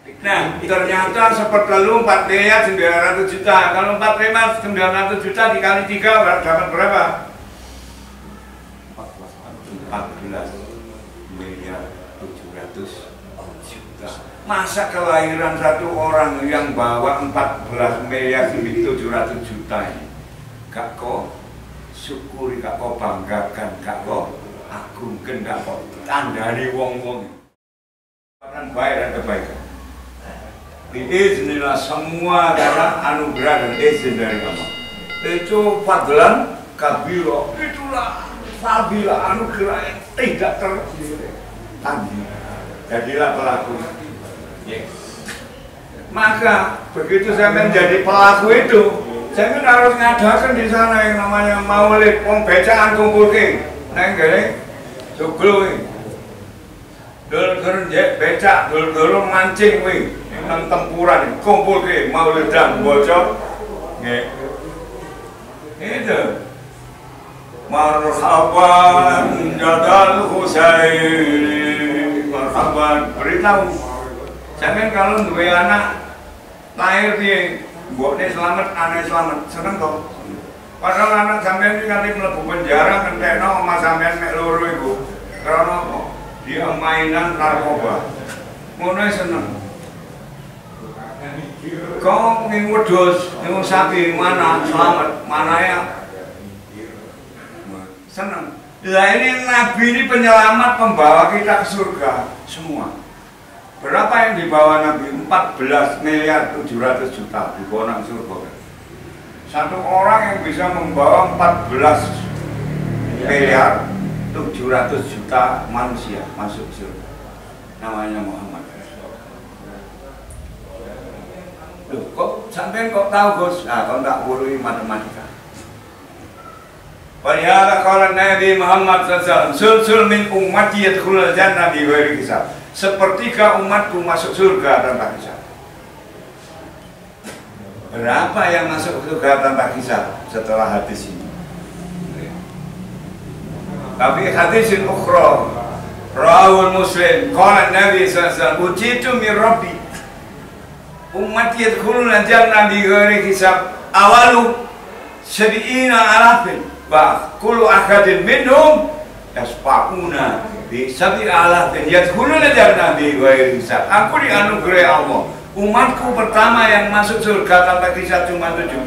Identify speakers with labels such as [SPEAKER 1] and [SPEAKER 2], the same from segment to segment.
[SPEAKER 1] Nah, ternyata sepertelu 4 miliar 900 juta. Kalau 4 miliar 900 juta dikali 3 dapat berapa? 14 miliar 700 juta. Masa kelahiran satu orang yang bawa 14 miliar 700 juta ini gak kok syukuri, gak kok banggakan, gak kok agungkan, gak kok tandani wong-wong akan baik dan kebaikan. Biiznillah semua karena anugerah dan izin dari Allah. Itu fadlan kabiro, itulah fadilah anugerah yang tidak tertanding. Jadilah pelaku. Yes. Maka begitu saya menjadi pelaku itu, saya kan harus ngadakan di sana yang namanya maulid, pembacaan kumpul king, neng gini, joglo, dul becak, dul mancing, nang tempuran, kumpul king, maulidan, bocor, itu. Marhaban jadal Husaini, marhaban, beritahu. Jangan kalau dua anak lahir di mbokne selamat, anaknya selamat, seneng kok. Padahal anak sampean iki kali mlebu penjara ngentekno omah sampean mek loro iku. Karena apa? Dia mainan narkoba. Ngono seneng. Kau ning wedhus, ning sapi mana selamat, mana ya? Seneng. Lah ini Nabi ini penyelamat, pembawa kita ke surga semua. Berapa yang dibawa Nabi? 14 miliar 700 juta dibawa nang surga. Satu orang yang bisa membawa 14 miliar 700 juta manusia masuk surga. Namanya Muhammad. Loh, kok sampean kok tahu, Gus? Ah, kau tak urui matematika. Walihada qala Nabi Muhammad sallallahu alaihi wasallam, sulsul min ummati yadkhulul jannah bi ghairi hisab. Sepertiga umatku masuk surga tanpa hisab. Berapa yang masuk surga tanpa hisab setelah hadis ini? Tapi hadisin ukhra rawul Muslim qala Nabi sallallahu alaihi wasallam, ujitu min rabbi ummati yadkhulul jannah bi ghairi hisab awalu sabiina alafin wa kullu ahadin minhum yasfa'una bi sabi alafin yadkhuluna jannah bi ghairi hisab. Aku dianugerahi Allah, umatku pertama yang masuk surga tanpa hisab cuma 70.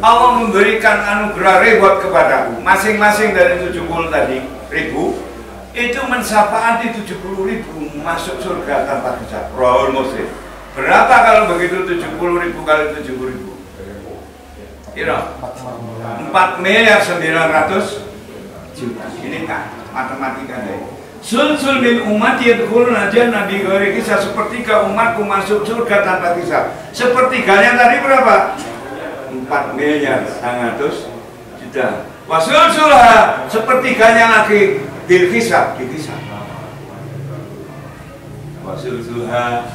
[SPEAKER 1] Allah memberikan anugerah reward kepadaku. Masing-masing dari 70 tadi ribu itu mensyafaati 70.000 masuk surga tanpa hisab. Rawul Muslim. Berapa kalau begitu 70.000 kali 70.000? Kira 4 miliar 900 juta. Ini kan matematika deh. Sulsul min ummati yadkhuluna jannah bi ghairi hisab. Sepertiga umatku masuk surga tanpa hisab. Sepertiganya tadi berapa? 4 miliar 900 juta. Wasulsulha, sepertiganya lagi bil hisab, dihisab. Wasulsulha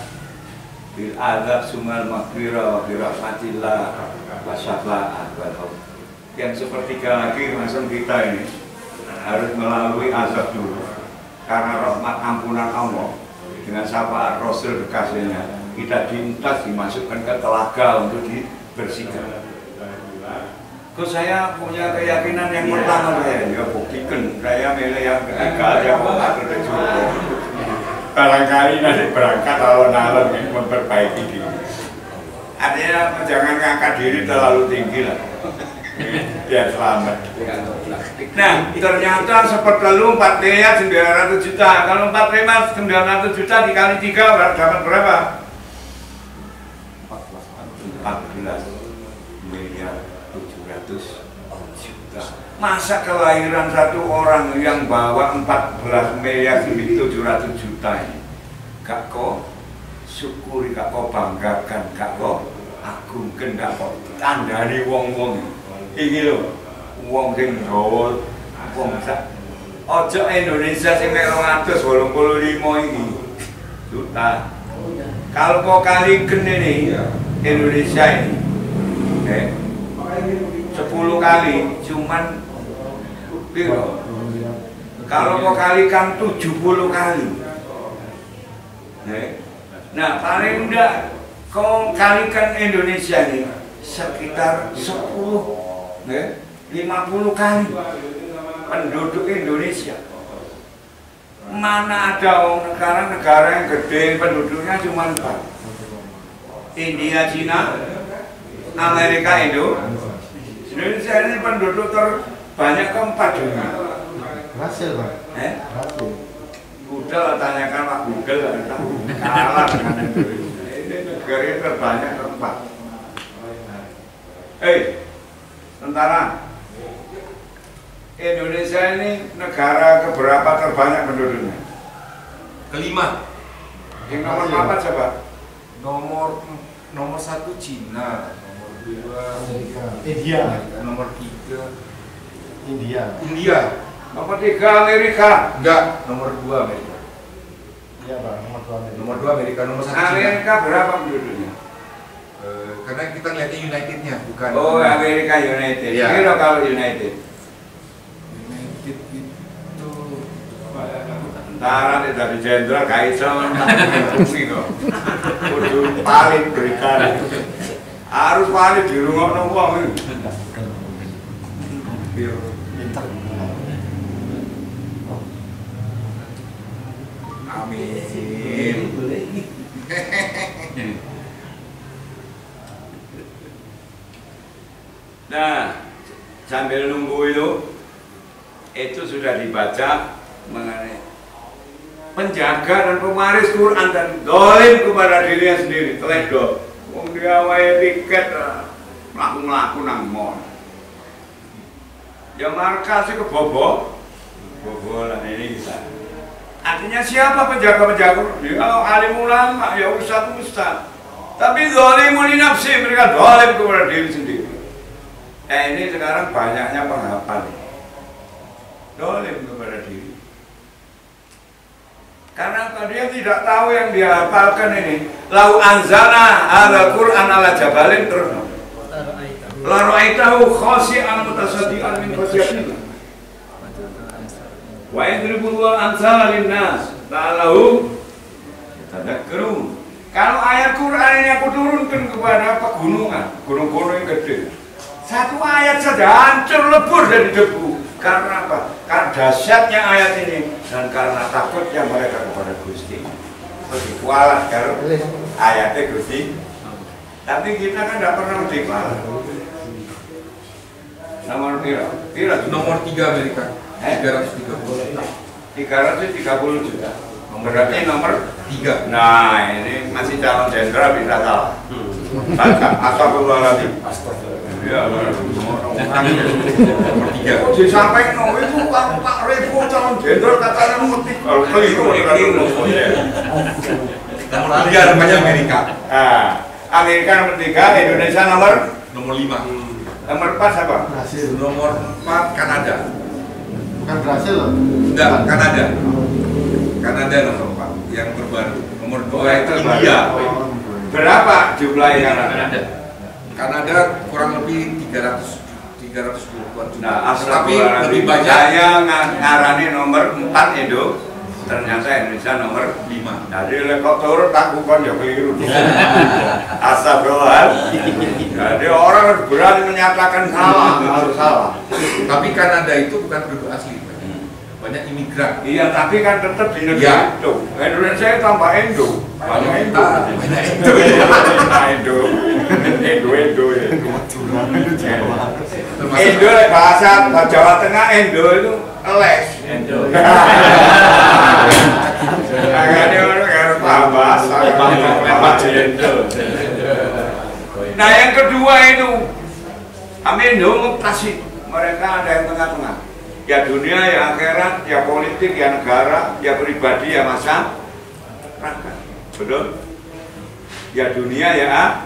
[SPEAKER 1] bil adab sumal maghfirah wa bi rahmatillah wa syafa'at wal haud. Yang sepertiga lagi langsung kita ini harus melalui azab dulu. Karena rahmat ampunan Allah dengan syafaat Rasul kekasihnya, kita diutas dimasukkan ke telaga untuk dibersihkan. Kok saya punya keyakinan yang pertama, saya ya buktikan, saya milih yang ketiga aja kok nggak terkejut. Barangkali nanti berangkat alon-alon memperbaiki diri. Artinya jangan ngangkat diri terlalu tinggi lah, biar selamat. Nah, ternyata sepertelu 4 miliar 900 juta. Kalau 4 miliar 900 juta dikali 3 dapat berapa? 14 miliar 700 juta. Masa kelahiran satu orang yang bawa 14 miliar 700 juta ini gak kok syukuri, gak kok banggakan, gak kok agungkan, gak kok tandani wong-wong ini loh. Wong sing Jawa, wong sak ojo Indonesia sing mek 285 iki juta. Kalau kau kalikan ini Indonesia ini 10 kali cuman piro? Kalau kau kalikan 70 kali Nah paling enggak kau kalikan Indonesia ini sekitar 10, 50 kali penduduk Indonesia. Mana ada negara yang gede penduduknya cuma 4. India, Cina, Amerika, Indonesia ini penduduk terbanyak keempat dunia.
[SPEAKER 2] Berhasil, Pak.
[SPEAKER 1] Udah tanyakan Pak Google, kalah dengan Indonesia. Ini negara yang terbanyak keempat. Tentara, Indonesia ini negara keberapa terbanyak penduduknya?
[SPEAKER 3] Kelima.
[SPEAKER 1] Yang nomor 4 siapa?
[SPEAKER 3] Nomor 1 Cina, nomor 2
[SPEAKER 2] India,
[SPEAKER 3] nomor 3
[SPEAKER 2] India,
[SPEAKER 1] Nomor 3 Amerika.
[SPEAKER 3] enggak, nomor 2 Amerika.
[SPEAKER 2] Iya Pak,
[SPEAKER 3] Nomor 2 Amerika, nomor 1 Cina.
[SPEAKER 1] Amerika berapa penduduknya?
[SPEAKER 3] Karena kita lihatnya Unitednya, bukan.
[SPEAKER 1] Oh, Amerika United.
[SPEAKER 3] Iya.
[SPEAKER 1] Kira kalau United.
[SPEAKER 3] United itu
[SPEAKER 1] Tentara dari jenderal kaiso fungsi kok. Kudu paling berikan. Harus paling di rumah wong. Amin. Nah, sambil nunggu itu sudah dibaca mengenai penjaga dan pemaris Quran dan dolim kepada dirinya sendiri, teledor. Wong dia wae tiket mlaku-mlaku nang mall. Ya markasnya kebobolan ini bisa. Artinya siapa penjaga-penjaga? Ya alim ulama, ya ustaz. Tapi zalimun li nafsi, mereka dolim kepada diri sendiri. Ini sekarang banyaknya penghafal. Dolim kepada diri. Karena dia tidak tahu yang dia hafalkan ini. Lau anzana ala Qur'an ala jabalin terus. La ra'aitahu khashi'an mutasaddian min khasyatillah. Wa yadribullahu amsala linnas la'allahum yatadhakkarun. Kalau ayat Quran ini aku turunkan kepada pegunungan, gunung-gunung yang gede. Satu ayat saja hancur lebur dari debu. Karena apa? Karena dahsyatnya ayat ini dan karena takutnya mereka kepada Gusti. Lebih kualat kalau ayatnya Gusti. Tapi kita kan tidak pernah lebih kualat. Nomor pira?
[SPEAKER 3] nomor 3 Amerika. 330.
[SPEAKER 1] 330 juta. Berarti nomor
[SPEAKER 3] 3.
[SPEAKER 1] Nah, ini masih calon jenderal bisa salah. Astagfirullahaladzim. Ya, nomor 3. Disampaikan itu Pak Revo calon jenderal katanya nomor 3. Kalau keliru
[SPEAKER 3] Nomor 3 namanya Amerika.
[SPEAKER 1] Amerika nomor 3, Indonesia nomor
[SPEAKER 3] 5.
[SPEAKER 1] Nomor 4 siapa?
[SPEAKER 2] Brasil.
[SPEAKER 3] Nomor 4 Kanada.
[SPEAKER 2] Bukan Brasil loh.
[SPEAKER 3] Enggak, Kanada. Kanada nomor 4 yang terbaru. Nomor 2 itu
[SPEAKER 1] terbaru.
[SPEAKER 3] India.
[SPEAKER 1] Berapa jumlahnya Kanada?
[SPEAKER 3] Kanada kurang lebih 310-an juta.
[SPEAKER 1] Nah,
[SPEAKER 3] tapi lebih banyak.
[SPEAKER 1] Saya ngarani nomor 4 Indo, ternyata Indonesia nomor
[SPEAKER 3] 5.
[SPEAKER 1] Jadi kok turun tak bukan ya keliru. Astagfirullah. Jadi orang berani menyatakan salah, harus salah.
[SPEAKER 3] Tapi Kanada itu bukan penduduk asli. Banyak imigran.
[SPEAKER 1] Iya, tapi kan tetap di negeri
[SPEAKER 3] Ya.
[SPEAKER 1] itu. Indonesia tambah Indo. Banyak Indo.
[SPEAKER 3] Banyak Indo.
[SPEAKER 1] Indo. Indo ya. Indo bahasa Jawa Tengah Indo itu les. Indo. Agaknya orang harus paham bahasa. Indo. Nah yang kedua itu Indo mutasi. Mereka ada yang tengah-tengah. Ya dunia, ya akhirat, ya politik, ya negara, ya pribadi, ya masyarakat. Betul? Ya dunia, ya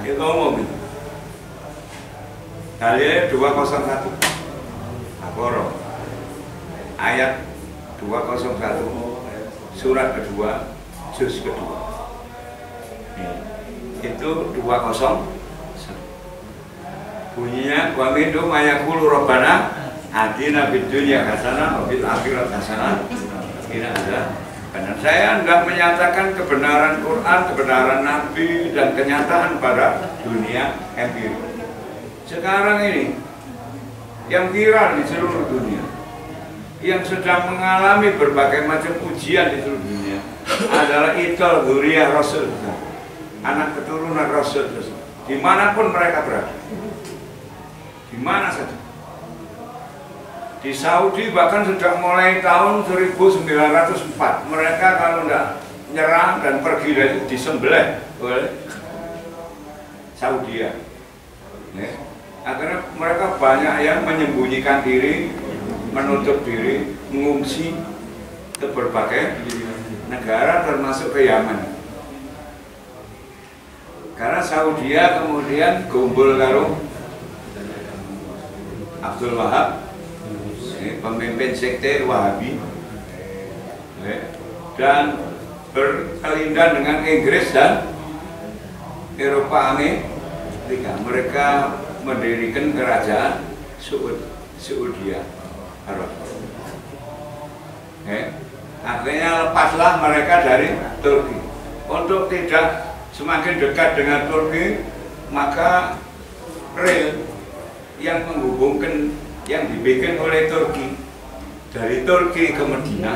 [SPEAKER 1] itu umum. Dalil 201 Al-Baqarah ayat 201 surat kedua juz kedua itu 201 bunyinya wa minhum mayaqulu rabbana atina fid dunya hasanah wa fil akhirati hasanah wa qina Karena saya tidak menyatakan kebenaran Quran, kebenaran Nabi, dan kenyataan pada dunia empirik. Sekarang ini, yang viral di seluruh dunia, yang sedang mengalami berbagai macam ujian di seluruh dunia, adalah Iqal Huriyah Rasul, anak keturunan Rasul, dimanapun mereka berada, dimana saja. Di Saudi bahkan sejak mulai tahun 1904 mereka kalau tidak nyerang dan pergi dari itu disembelih oleh Saudi ya. Akhirnya mereka banyak yang menyembunyikan diri, menutup diri, mengungsi ke berbagai negara termasuk ke Yaman. Karena Saudi kemudian kumpul karo Abdul Wahab, pemimpin sekte Wahabi, dan berkelindan dengan Inggris dan Eropa Amerika. Mereka mendirikan kerajaan Saudi Arab. Akhirnya lepaslah mereka dari Turki. Untuk tidak semakin dekat dengan Turki, maka rel yang menghubungkan yang dibikin oleh Turki dari Turki ke Medina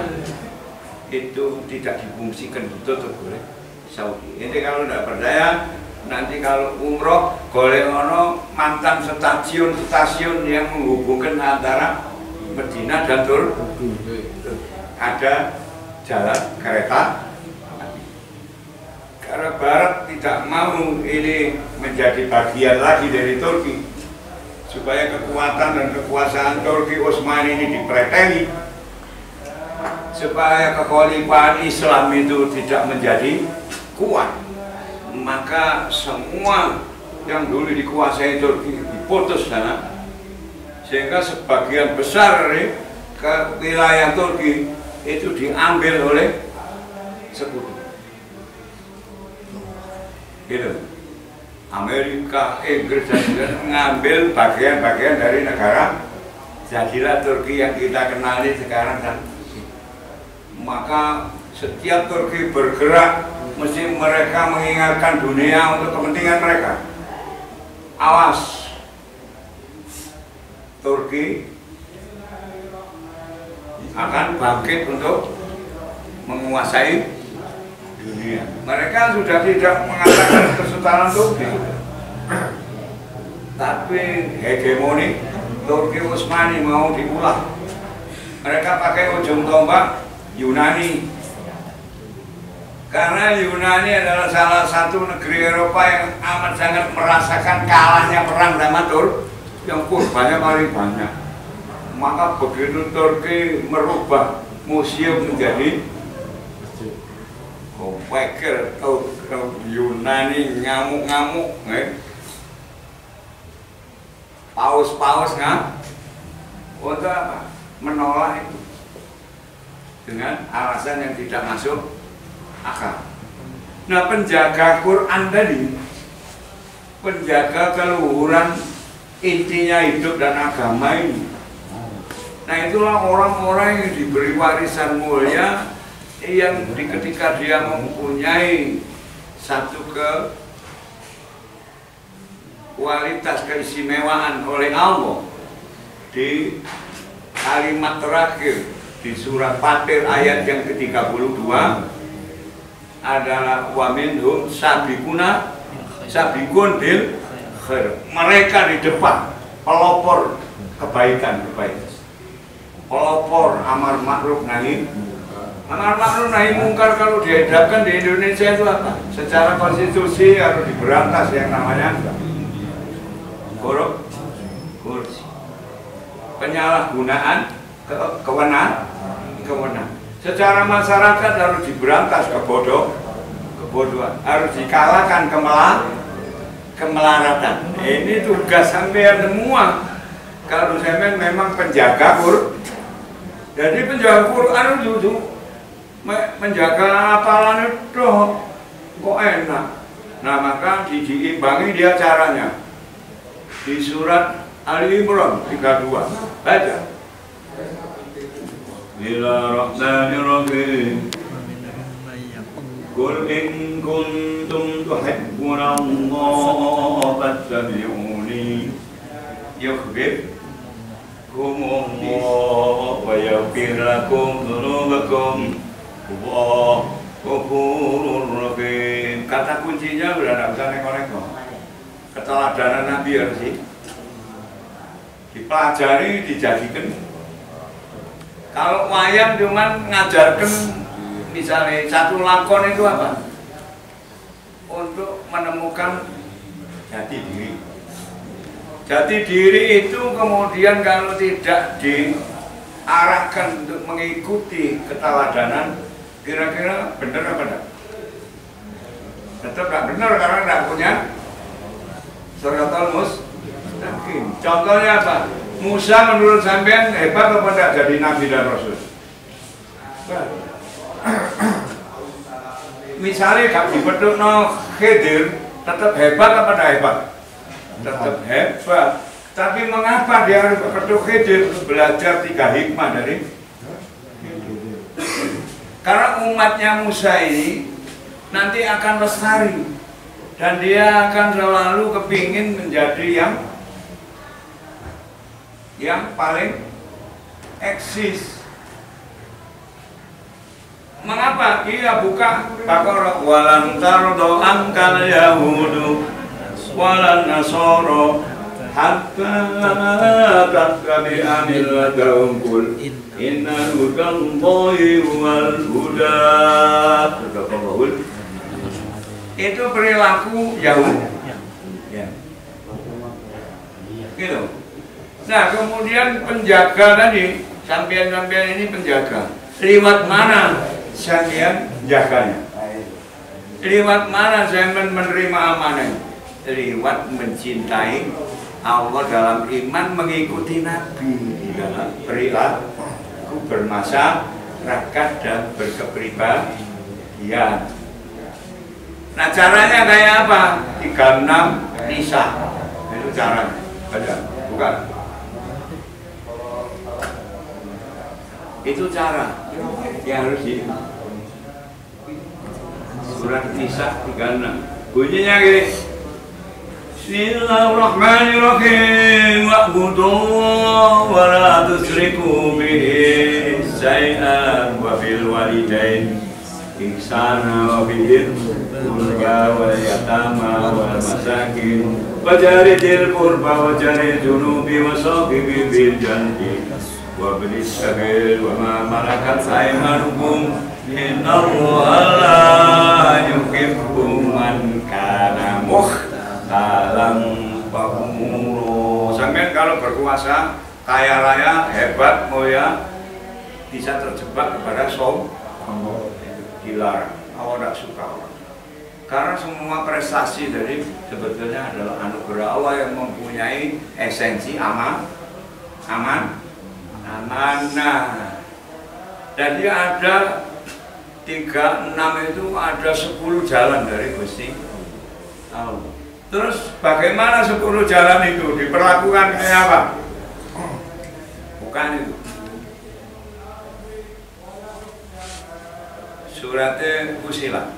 [SPEAKER 1] itu tidak difungsikan, ditutup oleh Saudi. Ini kalau tidak percaya, nanti kalau umroh golek ono mantan stasiun yang menghubungkan antara Medina dan Turki. Ada jalan kereta. Karena Barat tidak mau ini menjadi bagian lagi dari Turki, supaya kekuatan dan kekuasaan Turki Utsmani ini dipreteli, supaya kekhalifahan Islam itu tidak menjadi kuat, maka semua yang dulu dikuasai Turki diputus sana, sehingga sebagian besar ke wilayah Turki itu diambil oleh sekutu. Gitu. Amerika, Inggris dan juga mengambil bagian-bagian dari negara, jadilah Turki yang kita kenali sekarang. Dan maka setiap Turki bergerak, mesti mereka mengingatkan dunia untuk kepentingan mereka. Awas, Turki akan bangkit untuk menguasai dunia. Mereka sudah tidak mengatakan kesultanan Turki, tapi hegemoni Turki Utsmani mau diulang. Mereka pakai ujung tombak Yunani, karena Yunani adalah salah satu negeri Eropa yang amat sangat merasakan kalahnya perang sama Turki, yang korbannya paling banyak. Maka begitu Turki merubah museum menjadi pikir Yunani ngamuk-ngamuk, paus-paus untuk apa? Menolak itu dengan alasan yang tidak masuk akal. Nah, penjaga Quran tadi, penjaga keluhuran intinya hidup dan agama ini, nah itulah orang-orang yang diberi warisan mulia, yang ketika dia mempunyai satu kualitas keistimewaan oleh Allah di kalimat terakhir di surat Fatir ayat yang ke-32 adalah wa minhum sabiqun bil khair. Mereka di depan pelopor kebaikan, pelopor amar ma'ruf nahi. Amar ma'ruf nahi mungkar kalau dihadapkan di Indonesia itu apa? Secara konstitusi harus diberantas yang namanya korupsi, penyalahgunaan kewenangan. Secara masyarakat harus diberantas kebodohan, harus dikalahkan kemelaratan. Ini tugas sampean semua. Kalau sampean memang penjaga Quran, jadi penjaga Quran itu menjaga hafalan itu kok enak. Nah, maka diimbangi dia caranya di surat Ali Imran 32. Baca. Bismillahirrahmanirrahim. Qul in kuntum tuhibbuna Allah fattabi'uni yuhibbukum Allah wa yaghfir lakum dzunubakum wallahu ghafurur rahim. Kata kuncinya udah enggak usah neko-neko. Keteladanan Nabi harus dipelajari, dijadikan. Kalau wayang cuman ngajarkan misalnya satu lakon itu apa? Untuk menemukan jati diri. Jati diri itu kemudian kalau tidak diarahkan untuk mengikuti keteladanan, kira-kira benar apa enggak? Tetap enggak benar karena enggak punya Shiratal Mustaqim. Contohnya apa? Musa menurut sampean hebat apa enggak jadi nabi dan rasul? Misalnya gak dipedukno Khidir, tetap hebat apa enggak hebat? Tetap hebat. Tapi mengapa dia harus peduk Khidir? Belajar 3 hikmah dari Khidir. Karena umatnya Musa ini nanti akan lestari dan dia akan selalu kepingin menjadi yang paling eksis. Mengapa? Dia buka Baqarah walan tardo angkal yahudu walan nasoro hatta tattabi'a millatahum qul inna hudallahi wal huda. Itu perilaku Yahudi. Ya. Gitu. Nah, kemudian penjaga tadi, sampean-sampean ini penjaga. Liwat mana sampean jaganya? Liwat mana sampean menerima amanah? Liwat mencintai Allah dalam iman, mengikuti Nabi di dalam perilaku bermasyarakat dan berkepribadian. Nah, caranya kayak apa? 36 Nisa. Itu caranya. Ada? Bukan? Itu cara yang harus di surat Nisa 36. Bunyinya gini. Bismillahirrahmanirrahim. Wa'budullaha wa la tusyriku bihi syai'an wa bil walidain ihsana wa bil qurba wal yatama wal masakin wa jaridil qurba wa jaridil junubi wa sahibi bil janbi wa bilis sabil wa ma malakat aymanukum innallaha la yuhibbu man kana mukhtalan fakhura. Sampeyan kalau berkuasa kaya raya hebat mulia bisa terjebak kepada sombong, dilarang. Allah tidak suka orang. Karena semua prestasi dari sebetulnya adalah anugerah Allah yang mempunyai esensi amanah. Jadi ada 36 itu ada 10 jalan dari Gusti Allah. Terus bagaimana 10 jalan itu diperlakukan kayak apa? Bukan itu. Suratnya Fussilat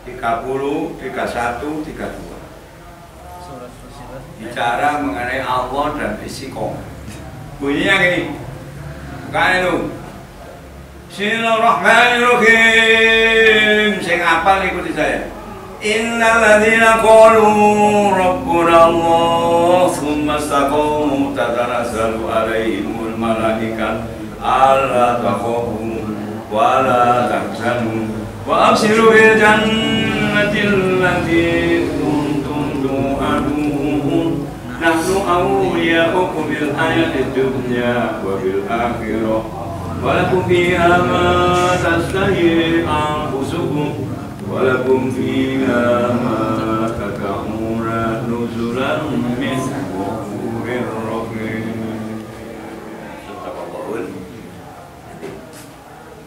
[SPEAKER 1] 30, 31, 32 bicara mengenai Allah dan istiqomah. Bunyinya gini, bukan itu. Bismillahirrahmanirrahim. Sing apal ikuti saya. Innal ladzina qalu rabbuna Allah tsumma istaqamu tatanazzalu alaihimul malaikatu alla takhafu wa la tahzanu wa abshiru bil jannati allati kuntum tu'adun nahnu awliya'ukum bil hayatid dunya wa bil akhirah wa lakum fiha ma tastahi anfusukum wa lakum fiha ma tad'una nuzulan min ghafurir rahim.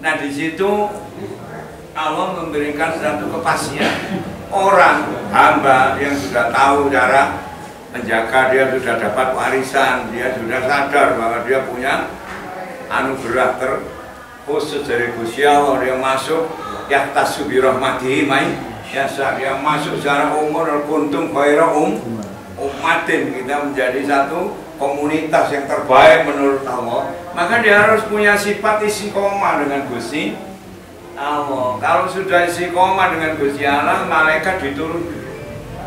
[SPEAKER 1] Nah, di situ Allah memberikan satu kepastian. Orang hamba yang sudah tahu cara menjaga, dia sudah dapat warisan, dia sudah sadar bahwa dia punya anugerah terkhusus dari Gusti Allah, dia masuk yahtassu bi rahmatihi may yasha, yang masuk secara umum kuntum khaira ummatin, kita menjadi satu komunitas yang terbaik menurut Allah. Maka dia harus punya sifat istiqomah dengan Gusti Allah. Kalau sudah istiqomah dengan Gusti Allah, malaikat diturunkan.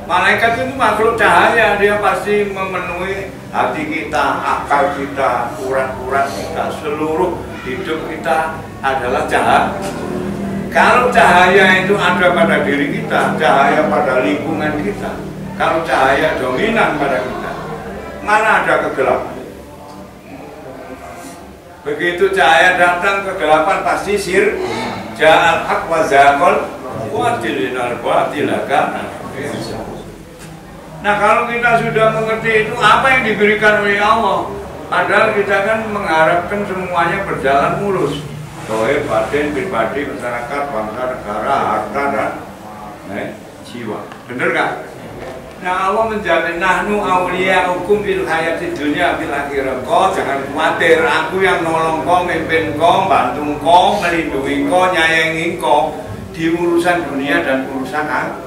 [SPEAKER 1] Malaikat itu makhluk cahaya, dia pasti memenuhi hati kita, akal kita, urat-urat kita, seluruh hidup kita adalah cahaya. Kalau cahaya itu ada pada diri kita, cahaya pada lingkungan kita, kalau cahaya dominan pada kita, mana ada kegelapan? Begitu cahaya datang, kegelapan pasti ja'al haq wa zaqal batilal batilaka. Nah, kalau kita sudah mengerti itu, apa yang diberikan oleh Allah, padahal kita kan mengharapkan semuanya berjalan mulus, doa batin, pribadi, masyarakat, bangsa, negara, harta, dan jiwa. Bener gak? Nah, Allah menjamin nahnu awliya'ukum fil hayati dunya fil akhirah. Kau jangan khawatir, aku yang nolong kau, mimpin kau, bantu kau, melindungi kau, nyayangi kau di urusan dunia dan urusan akhirat.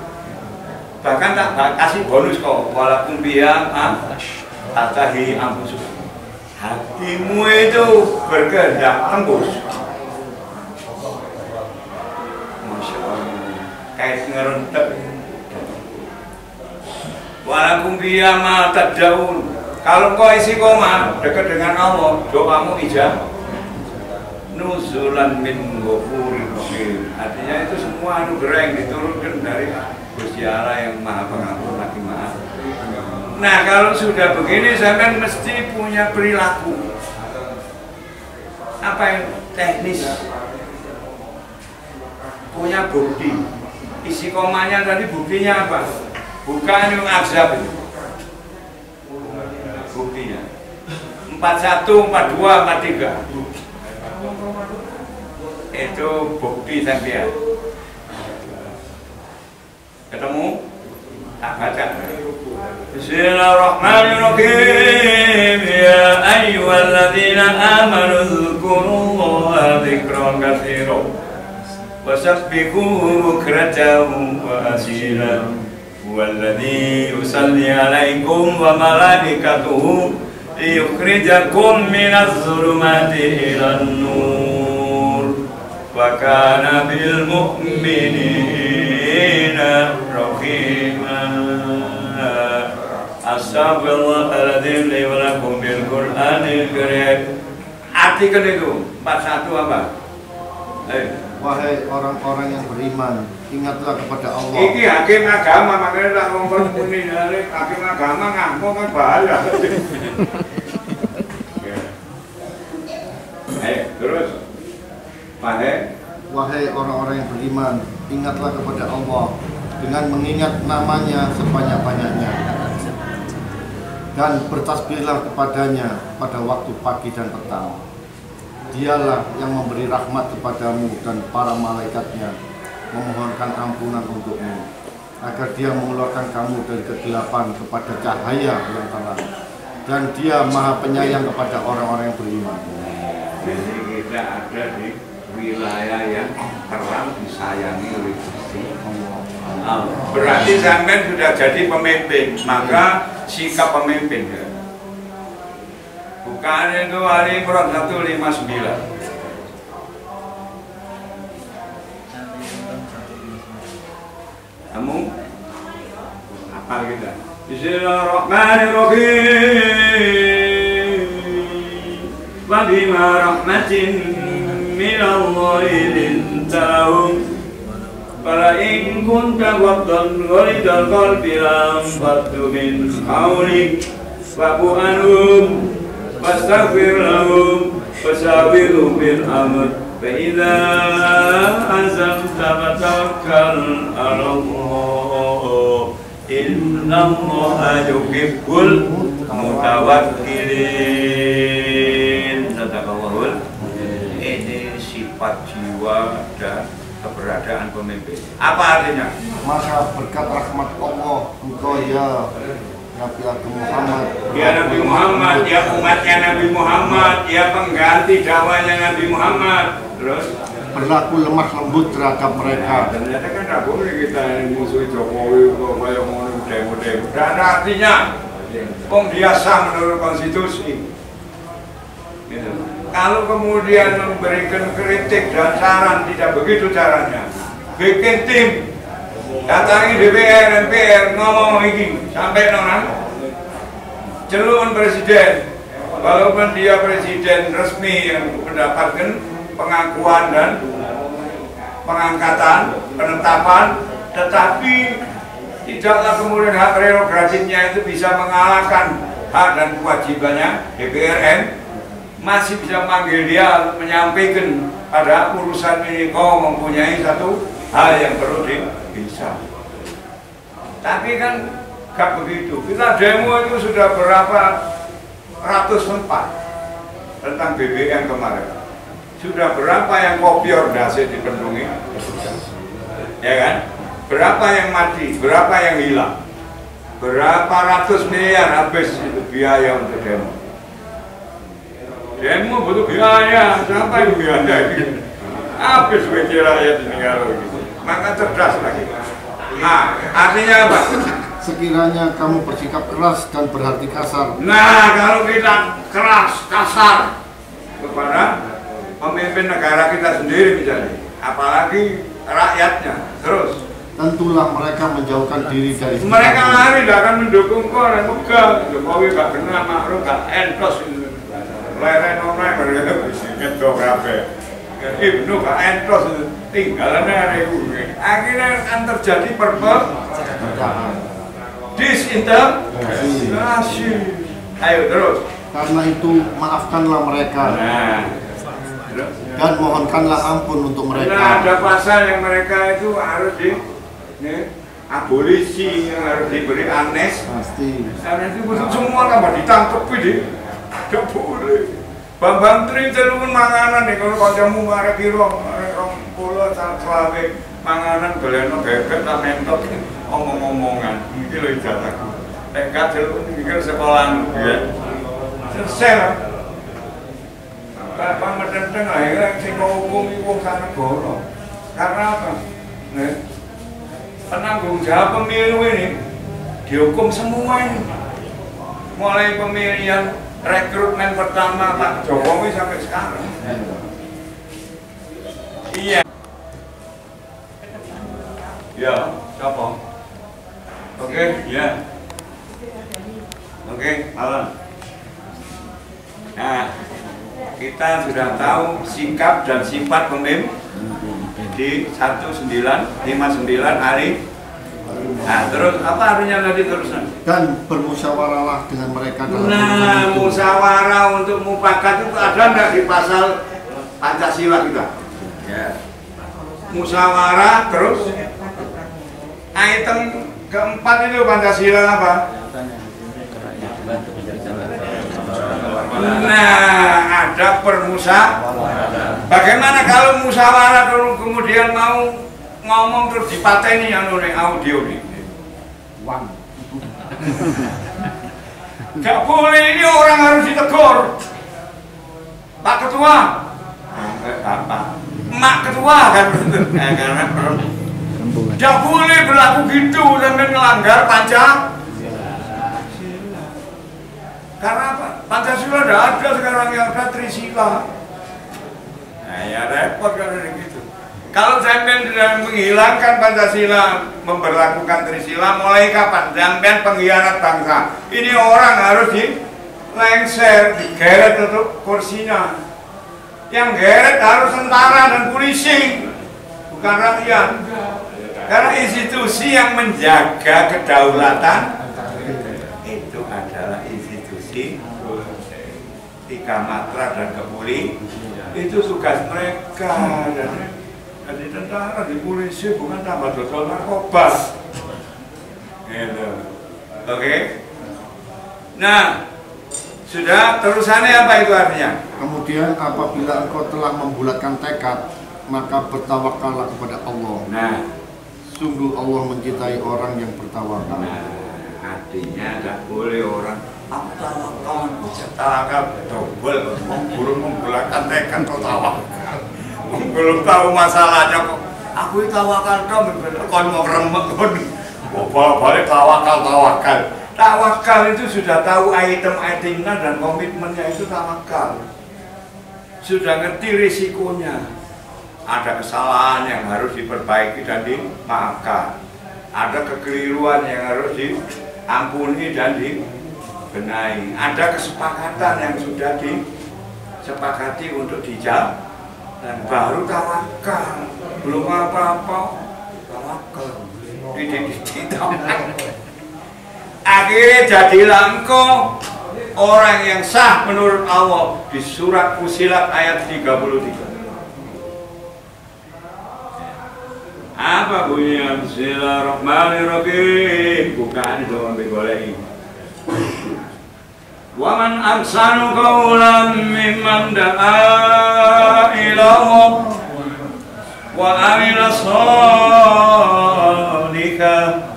[SPEAKER 1] Bahkan tak kasih bonus kok, walaupun biang tatahi ampus, hatimu itu berkehendak tembus. Masya Allah, kayak ngerentek. Walaupun biang tadaun, kalau kau isi koma dekat dengan Allah, doamu ijabah. Nuzulan min ghafurir rahim, artinya itu semua anugerah yang diturunkan dari Gusti Allah yang Maha Pengampun lagi Maha. Nah, kalau sudah begini, sampean mesti punya perilaku apa yang teknis, punya bukti. Isi komanya tadi buktinya apa? Bukan yang azab itu. Buktinya 41, 42, 43. Itu bukti sampean. Ketemu? Tak baca. Bismillahirrahmanirrahim. Ya ayyuhalladzina amanu dzkurullaha dzikran katsiran wasabbihuhu bukratan wa asila. Huwallazi yusalli 'alaikum wa malaikatuhu liyukhrijakum minadh dhulumati ilan nur wa kana bil mu'minina rahima. Astagfirullahaladzim li wa lakum bil Qur'anil karim. Artikel itu 41 apa?
[SPEAKER 2] Wahai orang-orang yang beriman, ingatlah kepada Allah.
[SPEAKER 1] Iki hakim agama, makanya tak ngomong muni dari hakim agama ngomong kan bahaya. Terus,
[SPEAKER 2] wahai orang-orang yang beriman, ingatlah kepada Allah dengan mengingat namanya sebanyak-banyaknya, dan bertasbihlah kepadanya pada waktu pagi dan petang. Dialah yang memberi rahmat kepadamu dan para malaikatnya memohonkan ampunan untukmu, agar dia mengeluarkan kamu dari kegelapan kepada cahaya yang terang, dan dia maha penyayang kepada orang-orang yang beriman.
[SPEAKER 1] Jadi kita ada di wilayah yang terang, disayangi oleh Gusti Allah. Berarti sampean sudah jadi pemimpin, maka sikap pemimpin ya. Bukan itu Ali Imran 159. Kamu apa kita? Bismillahirrahmanirrahim. Wa bima rahmatin minallahi lintalahum fala in kunta ghaddan ghalidal qalbi lam faddu min hawlik fa'fu anhum wastaghfir lahum wasawirhum bil amr fa idza azamta fatawakkal 'ala Allah innallaha yuhibbul mutawakkilin. Sadaqallahul. Ini sifat jiwa dan keberadaan pemimpin. Apa artinya?
[SPEAKER 2] Maka berkat rahmat Allah engkau ya Nabi Agung Muhammad,
[SPEAKER 1] ya Nabi Muhammad, ya umatnya Nabi Muhammad, ya pengganti dakwahnya Nabi Muhammad. Terus
[SPEAKER 2] berlaku lemah lembut terhadap mereka.
[SPEAKER 1] Ternyata kan tak boleh kita musuh Jokowi kok kayak mau demo. Dan ada artinya, dia sah menurut konstitusi. Gitu. Kalau kemudian memberikan kritik dan saran, tidak begitu caranya. Bikin tim, datangi DPR, MPR, ngomong lagi sampai nona celuan presiden. Walaupun dia presiden resmi yang mendapatkan pengakuan dan pengangkatan, penetapan, tetapi tidaklah kemudian hak prerogatifnya itu bisa mengalahkan hak dan kewajibannya DPR. Masih bisa manggil dia menyampaikan pada urusan ini kau mempunyai satu hal yang perlu bisa. Tapi kan gak begitu. Kita demo itu sudah berapa ratus tempat tentang BBM kemarin. Sudah berapa yang kopior dasi dipendungi, ya kan? Berapa yang mati, berapa yang hilang, berapa ratus miliar habis itu biaya untuk demo. Demo butuh biaya, siapa yang biaya gitu? Habis duit rakyat di negara gitu. Maka cerdas lagi. Nah, artinya apa?
[SPEAKER 2] Sekiranya kamu bersikap keras dan berhati kasar.
[SPEAKER 1] Nah, kalau kita keras, kasar kepada pemimpin negara kita sendiri misalnya, apalagi rakyatnya, terus
[SPEAKER 2] tentulah mereka menjauhkan diri dari
[SPEAKER 1] mereka lari, tidak akan mendukung kok, enggak. Jokowi gak kena, Ma'ruf gak entos, leren orang mereka bisingnya berapa, Ibnu gak entos, tinggalannya ada ibu. Akhirnya akan terjadi perbedaan, disintegrasi. Ayo terus.
[SPEAKER 2] Karena itu maafkanlah mereka.
[SPEAKER 1] Nah.
[SPEAKER 2] Dan mohonkanlah ampun untuk mereka.
[SPEAKER 1] Nah, ada pasal yang mereka itu harus abolisi, yang harus diberi amnes.
[SPEAKER 2] Pasti.
[SPEAKER 1] Amnes itu semua tambah ditangkap ini. Tidak boleh. Bambang Tri celupun manganan nih kalau kancamu marek kira pulau selawe manganan beleno bebek tak mentok omong-omongan. Iki lho ijazahku. Nek gak celupun mikir sekolahan ya. Selesai. Pak Medenteng akhirnya sing hukum iku sak negara. Karena apa? Nih, penanggung jawab pemilu ini dihukum semua ini. Mulai pemilihan rekrutmen pertama Pak Jokowi sampai sekarang. Iya. Ya, siapa? Oke, ya. Oke, malam. Nah, kita sudah tahu sikap dan sifat pemimpin di 1959 hari. Nah, terus apa artinya tadi terusnya?
[SPEAKER 2] Dan bermusyawarahlah dengan mereka dalam
[SPEAKER 1] Nah, musyawarah untuk mufakat itu ada enggak di pasal Pancasila kita? Ya. Musyawarah terus item keempat itu Pancasila apa? Nah, ada permusyawarah. Bagaimana kalau musyawarah kemudian mau ngomong terus dipateni yang audio nih? Gak boleh, ini orang harus ditegur. Pak Ketua, Mak Ketua kan? Karena gak boleh berlaku gitu dan melanggar Pancasila. Karena apa? Pancasila tidak ada sekarang, yang ada Trisila. Nah ya repot kalau gitu. Kalau sampean menghilangkan Pancasila, memberlakukan Trisila, mulai kapan? Sampean pengkhianat bangsa. Ini orang harus dilengser, digeret untuk kursinya. Yang geret harus tentara dan polisi, bukan rakyat. Karena institusi yang menjaga kedaulatan itu adalah institusi Tiga Matra dan Kepolisian. Itu tugas mereka. Di tentara, di polisi bukan tambah dodol narkoba. Gitu. Oke. Nah, sudah, terusannya apa itu artinya?
[SPEAKER 2] Kemudian apabila engkau telah membulatkan tekad, maka bertawakallah kepada Allah.
[SPEAKER 1] Nah,
[SPEAKER 2] sungguh Allah mencintai orang yang bertawakal.
[SPEAKER 1] nah Artinya nggak boleh orang aku tawakal double burung menggulakan tekad kok tawakal. Belum tahu masalahnya kok. Aku tawakal kon mau remek kon. Balik tawakal. Tawakal itu sudah tahu item-itemnya dan komitmennya itu tawakal. Sudah ngerti risikonya. Ada kesalahan yang harus diperbaiki dan dimaafkan. Ada kekeliruan yang harus diampuni dan dibenahi. Ada kesepakatan yang sudah disepakati untuk dijawab dan baru tawakal. Belum apa-apa tawakal. Akhirnya jadilah engkau orang yang sah menurut Allah di surat Fussilat ayat 33. Apa bunyinya? Bismillahirrahmanirrahim. Bukaan itu sampai golei. Wa man ahsanu qawlan mimman da'a ila Allah wa amila shalihan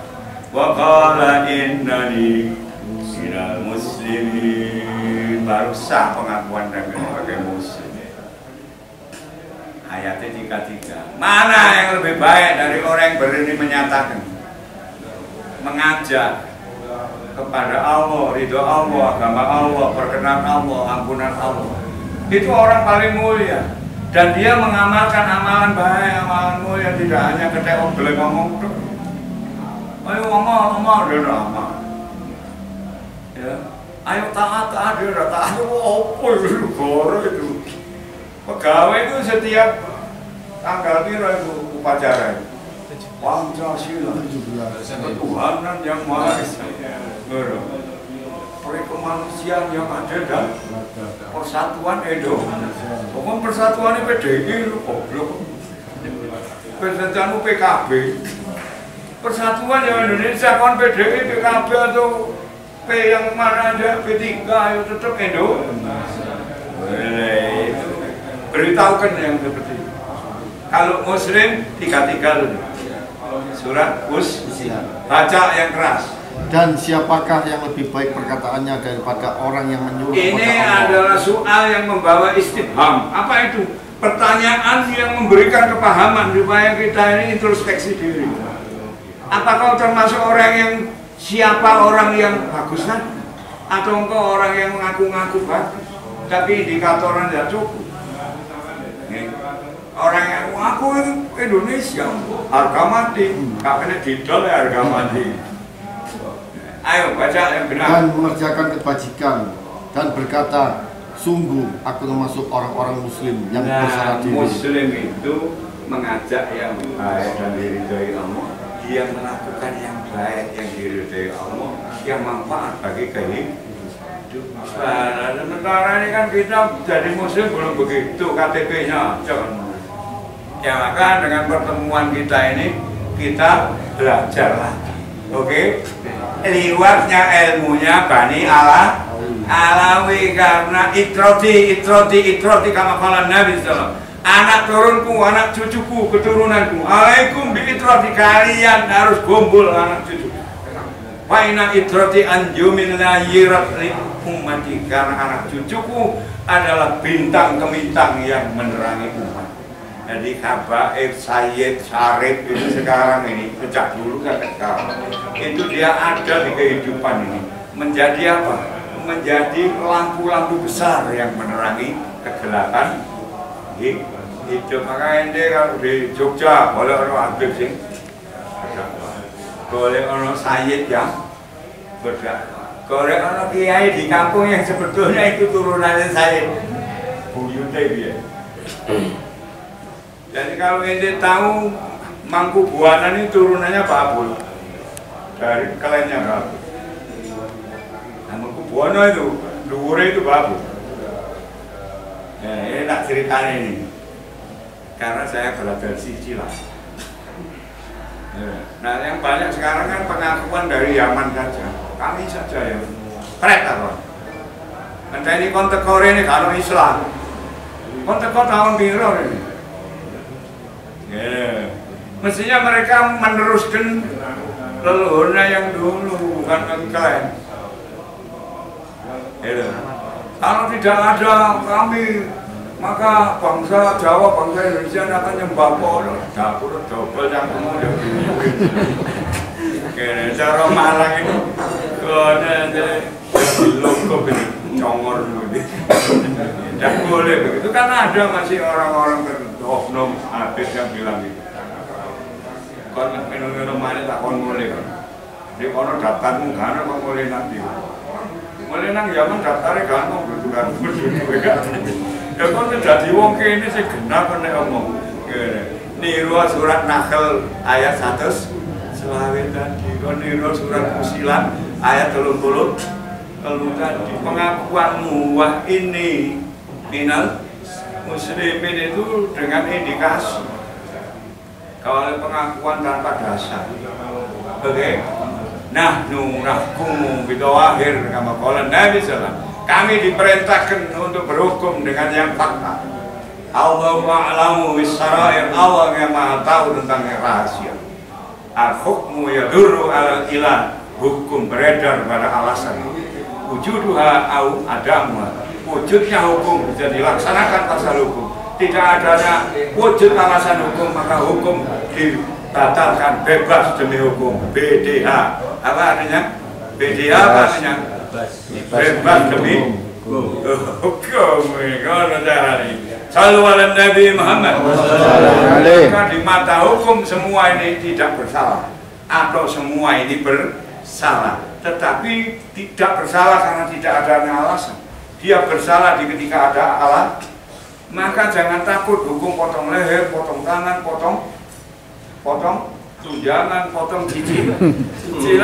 [SPEAKER 1] wa qala innani minal muslimin. Baru sah pengakuan dan sebagai muslim. Ayatnya 33. Mana yang lebih baik dari orang yang berani menyatakan, mengajak kepada Allah, ridho Allah, agama Allah, perkenan Allah, ampunan Allah. Itu orang paling mulia. Dan dia mengamalkan amalan baik, amalan mulia, tidak hanya ketek boleh ngomong. Ayo amal, dia udah amal. Ya. Ayo taat, dia udah taat. Apa itu? Goro itu. Pegawai itu setiap tanggal piro itu upacara. Pancasila, ketuhanan yang Maha Esa, kemanusiaan yang ada dan persatuan Edo. Pokoknya persatuan ini PDI, goblok. Persatuan PKB. Persatuan yang Indonesia kan PDI, PKB atau P yang mana aja, P3, ayo tetap Edo. Boleh. Beritahukan yang seperti itu. Kalau muslim 33 dulu. Surat baca yang keras.
[SPEAKER 2] Dan siapakah yang lebih baik perkataannya daripada orang yang menyuruh
[SPEAKER 1] ini
[SPEAKER 2] kepada Allah?
[SPEAKER 1] adalah soal yang membawa istifham. Apa itu? Pertanyaan yang memberikan kepahaman supaya kita ini introspeksi diri. Apakah termasuk orang yang siapa orang yang bagus kan? Atau engkau orang yang mengaku-ngaku bagus tapi indikatornya tidak cukup? Orang yang aku Indonesia harga mati, kakaknya didol ya harga mati. Ayo baca yang benar.
[SPEAKER 2] Dan mengerjakan kebajikan dan berkata, sungguh aku termasuk orang-orang muslim yang berserah diri.
[SPEAKER 1] Muslim itu mengajak yang baik dan diridhoi Allah, dia melakukan yang baik yang diridhoi Allah, yang manfaat bagi kehidupan. Sementara ini kan kita jadi muslim belum begitu KTP-nya, jangan. Ya maka dengan pertemuan kita ini kita belajar lagi, oke? Liwatnya ilmunya Bani Alawi karena itroti kama qala Nabi sallallahu. Anak turunku, anak cucuku, keturunanku. Alaikum bi itroti, kalian harus gombol anak cucu. Faina itroti anjumin layirat li ummati, karena anak cucuku adalah bintang gemintang yang menerangi umat. Jadi Habaib, Sayyid, Syarif itu sekarang ini, sejak dulu sampai sekarang itu dia ada di kehidupan ini. Menjadi apa? Menjadi lampu-lampu besar yang menerangi kegelapan hidup. Maka ini kalau di Jogja boleh orang Habib sih, boleh orang Sayyid yang berdakwah, boleh orang kiai di kampung yang sebetulnya itu turunannya Sayyid Buyute ya. Jadi kalau ente tahu Mangku Buana ini turunannya Babul dari kliennya Babul. Nah, Mangku Buana itu luhurnya itu Babul. Nah, ini tak ceritanya ini karena saya belajar Sicilah. Nah, yang banyak sekarang kan pengakuan dari Yaman saja, kami saja yang mereka. Nah, ini kontek Korea ini kalau Islam, kontek tahun biru ini. Mestinya mereka meneruskan leluhurnya yang dulu, bukan ngeklaim. Kalau tidak ada kami, maka bangsa Jawa, bangsa Indonesia akan nyembah pohon. Dapur double yang kemudian cara Malang ini logo congor tidak boleh begitu, karena ada masih orang-orang tertentu oknum habis yang bilang gitu. Kon minum-minum mana tak kon mulai kan? Di kono daftarmu gana kok mulai nanti. Mulai nang zaman daftarnya gana gitu kan berdua kan. Ya kon jadi wong kene sing genah kon nek omong. Niru surat Nahl ayat 100. Selawe tadi, niru surat Fusilat ayat 30 tadi, pengakuanmu wah ini minal muslimin itu dengan indikasi. Kalau pengakuan tanpa dasar, oke? Nah, nurahkumu bidawahir kama qala Nabi sallallahu. Kami diperintahkan untuk berhukum dengan yang fakta. Allahu a'lamu bis-sarair, Allah yang maha tahu tentang yang rahasia. Al-hukmu yadurru ala ilah, hukum beredar pada alasan. Wujuduha au adamuha, wujudnya hukum bisa dilaksanakan pasal hukum. Tidak adanya wujud alasan hukum, maka hukum dibatalkan bebas demi hukum. BDH, apa artinya? BDH apa artinya? Bebas demi hukum. Kalau cara ini Sallu ala Nabi Muhammad. Maka di mata hukum semua ini tidak bersalah, atau semua ini bersalah, tetapi tidak bersalah karena tidak adanya alasan. Dia bersalah di ketika ada alasan. Maka jangan takut hukum potong leher, potong tangan, potong tunjangan, potong cicilan,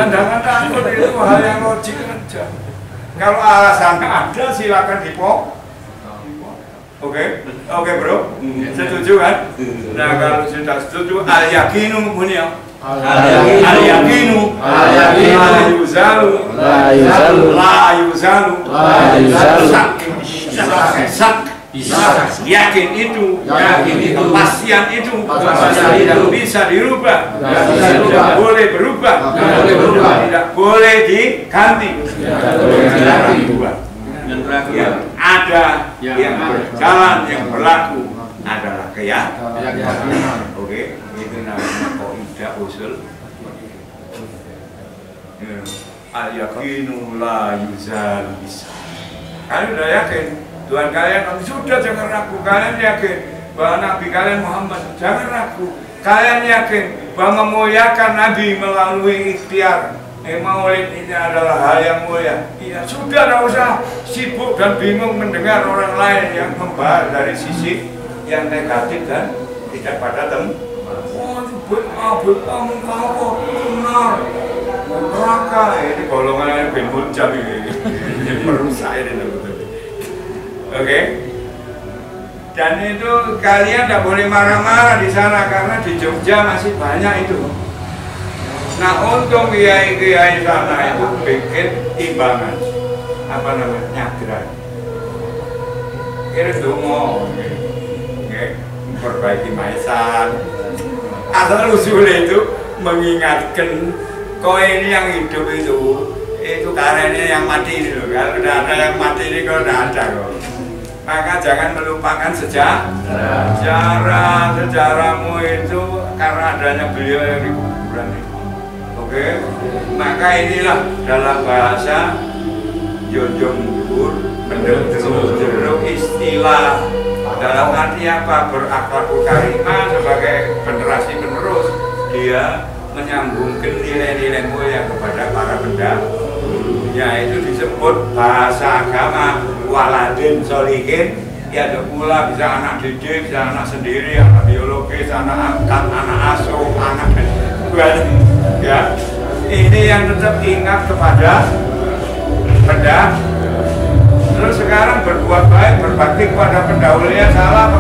[SPEAKER 1] jangan takut, itu hal yang logik saja. Kalau alasannya ada silakan dipotong. Oke, bro, setuju kan? Nah kalau sudah setuju, al-yakinu punya, al-yakinu, la yuzalu, yakin itu, kepastian itu, tidak bisa dirubah, tidak boleh berubah, tidak boleh diganti. Yang terakhir ada yang berjalan, yang berlaku adalah keyakinan. Oke, itu namanya kaidah usul. Al-yakinu la yuzal bisa. Kalian sudah yakin Tuhan kalian, sudah jangan ragu. Kalian yakin bahwa Nabi kalian Muhammad, jangan ragu. Kalian yakin bahwa memuliakan Nabi melalui ikhtiar. Maulid ini adalah hal yang mulia. Ya sudah, tidak usah sibuk dan bingung mendengar orang lain yang membahas dari sisi yang negatif dan tidak pada benar neraka. Ini golongan bin Hujjah ini merusak ini. Oke. Dan itu kalian tidak boleh marah-marah di sana karena di Jogja masih banyak itu. Nah, untung kiai-kiai sana itu bikin timbangan, apa namanya, nyadran. Kira dungo, memperbaiki maisan. Asal usulnya itu mengingatkan kau ini yang hidup itu karena yang mati ini loh. Kalau tidak ada yang mati ini, kalau tidak ada kok. Maka jangan melupakan sejarahmu itu karena adanya beliau yang di kuburan itu. Oke, maka inilah dalam bahasa Jojo Mundur menurut istilah dalam arti apa, berakhlakul karimah sebagai generasi penerus, dia menyambungkan nilai-nilai mulia kepada para pendahulunya. Itu disebut bahasa agama waladin solihin. Ya ada pula bisa anak didik, bisa anak sendiri, anak biologis, anak angkat, anak asuh, anak ya, ini yang tetap ingat kepada pendahulu. Terus sekarang berbuat baik, berbakti kepada pendahulunya salah apa?